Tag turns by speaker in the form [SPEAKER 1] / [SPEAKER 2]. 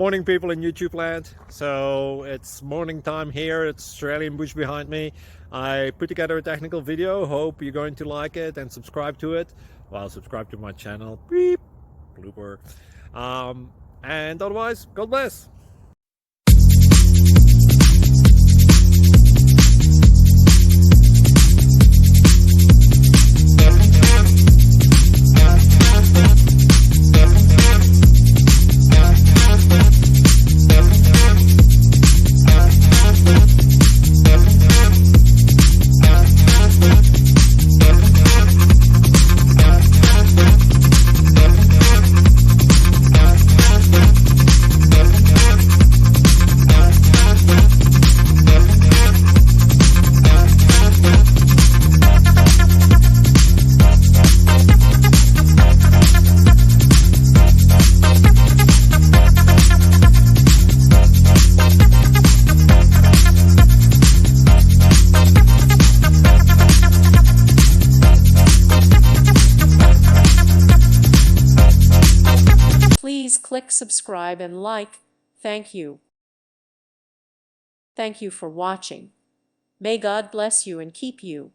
[SPEAKER 1] Morning, people in YouTube land. So it's morning time here. It's Australian bush behind me. I put together a technical video. Hope you're going to like it and subscribe to it. Well, subscribe to my channel. Beep. Blooper. And otherwise, God bless.
[SPEAKER 2] Please click subscribe and like. Thank you. Thank you for watching. May God bless you and keep you.